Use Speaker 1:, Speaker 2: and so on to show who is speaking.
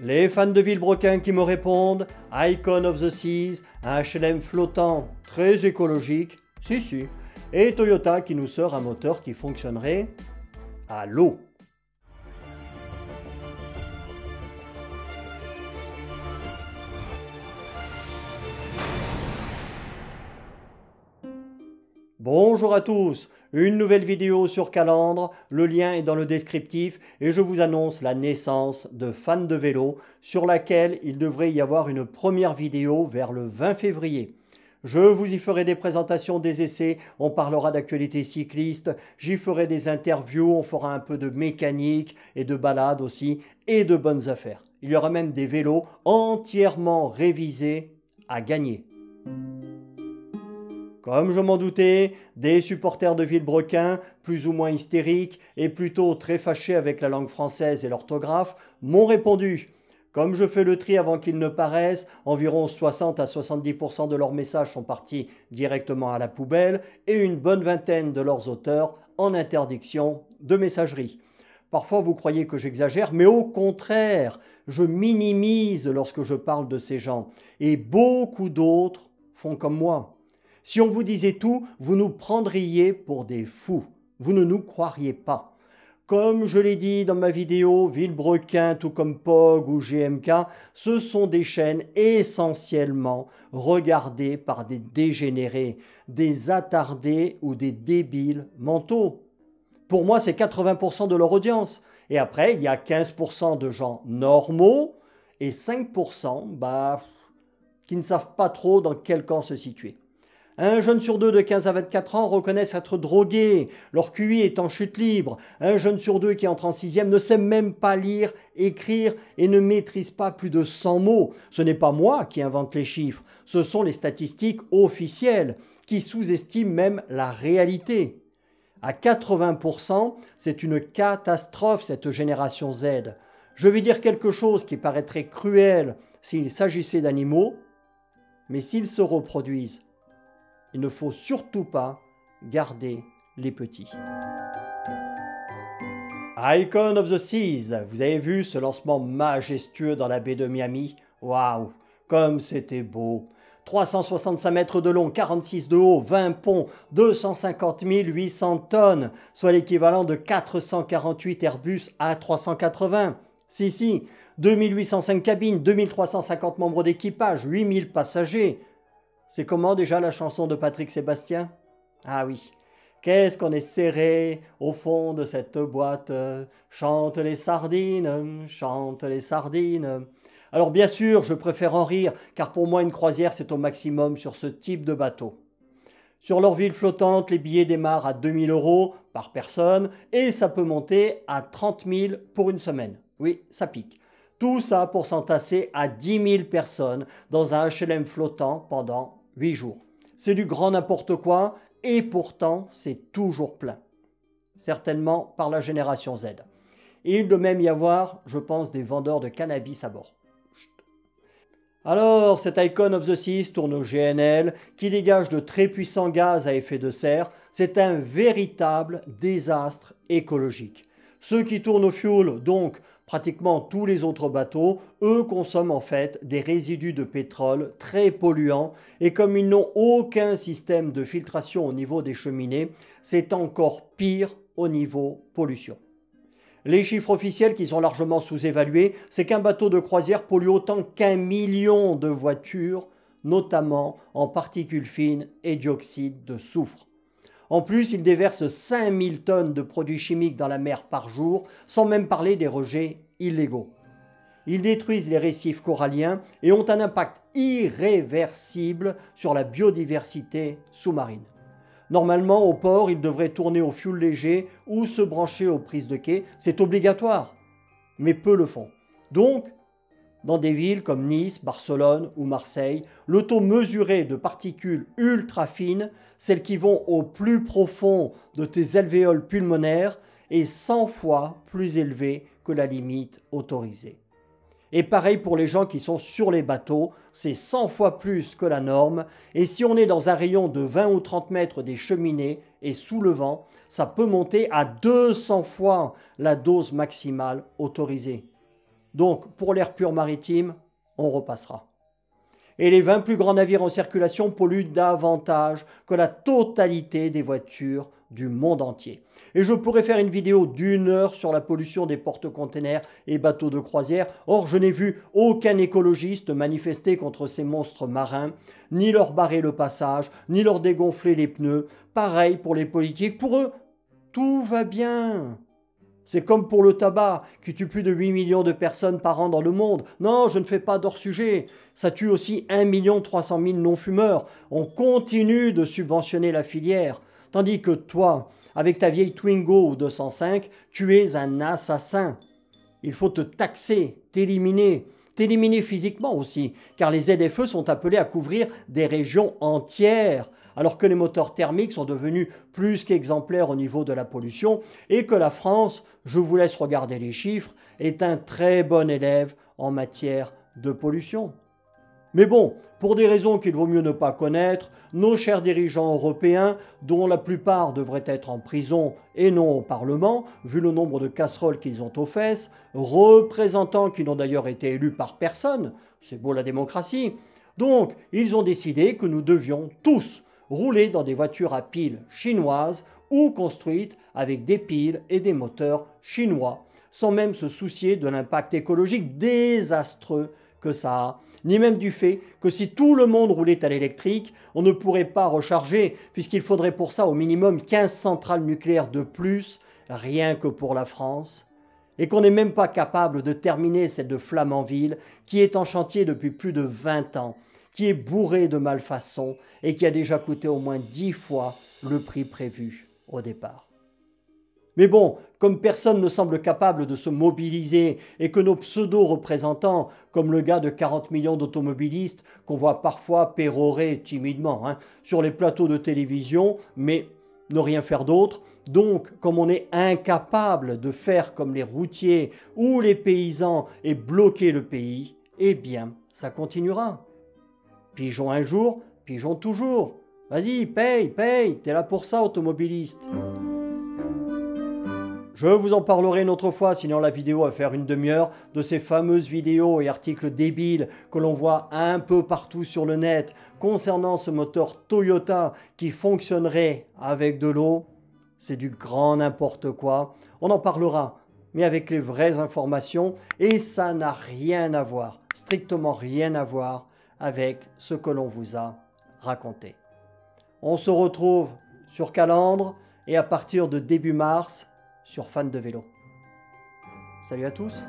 Speaker 1: Les fans de Villebrequin qui me répondent, Icon of the Seas, un HLM flottant très écologique, si, et Toyota qui nous sort un moteur qui fonctionnerait à l'eau. Bonjour à tous, une nouvelle vidéo sur Calandre, le lien est dans le descriptif et je vous annonce la naissance de Fans de vélo sur laquelle il devrait y avoir une première vidéo vers le 20 février. Je vous y ferai des présentations des essais, on parlera d'actualité cycliste, j'y ferai des interviews, on fera un peu de mécanique et de balade aussi et de bonnes affaires. Il y aura même des vélos entièrement révisés à gagner. Comme je m'en doutais, des supporters de Villebrequin, plus ou moins hystériques et plutôt très fâchés avec la langue française et l'orthographe, m'ont répondu. Comme je fais le tri avant qu'ils ne paraissent, environ 60 à 70% de leurs messages sont partis directement à la poubelle et une bonne vingtaine de leurs auteurs en interdiction de messagerie. Parfois vous croyez que j'exagère, mais au contraire, je minimise lorsque je parle de ces gens. Et beaucoup d'autres font comme moi. Si on vous disait tout, vous nous prendriez pour des fous. Vous ne nous croiriez pas. Comme je l'ai dit dans ma vidéo, Villebrequin, tout comme POG ou GMK, ce sont des chaînes essentiellement regardées par des dégénérés, des attardés ou des débiles mentaux. Pour moi, c'est 80% de leur audience. Et après, il y a 15% de gens normaux et 5% qui ne savent pas trop dans quel camp se situer. Un jeune sur deux de 15 à 24 ans reconnaissent être drogué, leur QI est en chute libre. Un jeune sur deux qui entre en 6e ne sait même pas lire, écrire et ne maîtrise pas plus de 100 mots. Ce n'est pas moi qui invente les chiffres, ce sont les statistiques officielles qui sous-estiment même la réalité. À 80%, c'est une catastrophe cette génération Z. Je vais dire quelque chose qui paraîtrait cruel s'il s'agissait d'animaux, mais s'ils se reproduisent, il ne faut surtout pas garder les petits. Icon of the Seas, vous avez vu ce lancement majestueux dans la baie de Miami? Waouh, comme c'était beau! 365 mètres de long, 46 de haut, 20 ponts, 250 800 tonnes, soit l'équivalent de 448 Airbus A380. Si, 2805 cabines, 2350 membres d'équipage, 8000 passagers. C'est comment déjà la chanson de Patrick Sébastien? Ah oui, qu'est-ce qu'on est serré au fond de cette boîte, chante les sardines, chante les sardines. Alors bien sûr, je préfère en rire, car pour moi une croisière c'est au maximum sur ce type de bateau. Sur leur ville flottante, les billets démarrent à 2000 € par personne et ça peut monter à 30 000 pour une semaine. Oui, ça pique. Tout ça pour s'entasser à 10 000 personnes dans un HLM flottant pendant 8 jours. C'est du grand n'importe quoi et pourtant c'est toujours plein. Certainement par la génération Z. Et il doit même y avoir, je pense, des vendeurs de cannabis à bord. Alors, cet Icon of the Seas tourne au GNL qui dégage de très puissants gaz à effet de serre. C'est un véritable désastre écologique. Ceux qui tournent au fioul, donc pratiquement tous les autres bateaux, eux consomment en fait des résidus de pétrole très polluants et comme ils n'ont aucun système de filtration au niveau des cheminées, c'est encore pire au niveau pollution. Les chiffres officiels qui sont largement sous-évalués, c'est qu'un bateau de croisière pollue autant qu'1 million de voitures, notamment en particules fines et dioxyde de soufre. En plus, ils déversent 5000 tonnes de produits chimiques dans la mer par jour, sans même parler des rejets illégaux. Ils détruisent les récifs coralliens et ont un impact irréversible sur la biodiversité sous-marine. Normalement, au port, ils devraient tourner au fioul léger ou se brancher aux prises de quai. C'est obligatoire, mais peu le font. Donc, dans des villes comme Nice, Barcelone ou Marseille, le taux mesuré de particules ultra fines, celles qui vont au plus profond de tes alvéoles pulmonaires, est 100 fois plus élevé que la limite autorisée. Et pareil pour les gens qui sont sur les bateaux, c'est 100 fois plus que la norme. Et si on est dans un rayon de 20 ou 30 mètres des cheminées et sous le vent, ça peut monter à 200 fois la dose maximale autorisée. Donc, pour l'air pur maritime, on repassera. Et les 20 plus grands navires en circulation polluent davantage que la totalité des voitures du monde entier. Et je pourrais faire une vidéo d'1 heure sur la pollution des porte-containers et bateaux de croisière. Or, je n'ai vu aucun écologiste manifester contre ces monstres marins, ni leur barrer le passage, ni leur dégonfler les pneus. Pareil pour les politiques. Pour eux, tout va bien. C'est comme pour le tabac, qui tue plus de 8 millions de personnes par an dans le monde. Non, je ne fais pas d'hors-sujet. Ça tue aussi 1 300 000 non-fumeurs. On continue de subventionner la filière. Tandis que toi, avec ta vieille Twingo ou 205, tu es un assassin. Il faut te taxer, t'éliminer physiquement aussi, car les ZFE sont appelés à couvrir des régions entières, alors que les moteurs thermiques sont devenus plus qu'exemplaires au niveau de la pollution et que la France, je vous laisse regarder les chiffres, est un très bon élève en matière de pollution. Mais bon, pour des raisons qu'il vaut mieux ne pas connaître, nos chers dirigeants européens, dont la plupart devraient être en prison et non au Parlement, vu le nombre de casseroles qu'ils ont aux fesses, représentants qui n'ont d'ailleurs été élus par personne, c'est beau la démocratie, donc ils ont décidé que nous devions tous rouler dans des voitures à piles chinoises ou construites avec des piles et des moteurs chinois, sans même se soucier de l'impact écologique désastreux que ça a, ni même du fait que si tout le monde roulait à l'électrique, on ne pourrait pas recharger, puisqu'il faudrait pour ça au minimum 15 centrales nucléaires de plus, rien que pour la France, et qu'on n'est même pas capable de terminer celle de Flamanville, qui est en chantier depuis plus de 20 ans, qui est bourrée de malfaçons et qui a déjà coûté au moins 10 fois le prix prévu au départ. Mais bon, comme personne ne semble capable de se mobiliser et que nos pseudo-représentants, comme le gars de 40 millions d'automobilistes qu'on voit parfois pérorer timidement sur les plateaux de télévision, mais ne rien faire d'autre, donc comme on est incapable de faire comme les routiers ou les paysans et bloquer le pays, eh bien, ça continuera. Pigeons un jour, pigeons toujours. Vas-y, paye, t'es là pour ça, automobiliste. Je vous en parlerai une autre fois, sinon la vidéo va faire une demi-heure, de ces fameuses vidéos et articles débiles que l'on voit un peu partout sur le net concernant ce moteur Toyota qui fonctionnerait avec de l'eau. C'est du grand n'importe quoi. On en parlera, mais avec les vraies informations, et ça n'a rien à voir, strictement rien à voir avec ce que l'on vous a raconté. On se retrouve sur Calandre et à partir de début mars, sur Fan de Vélo. Salut à tous!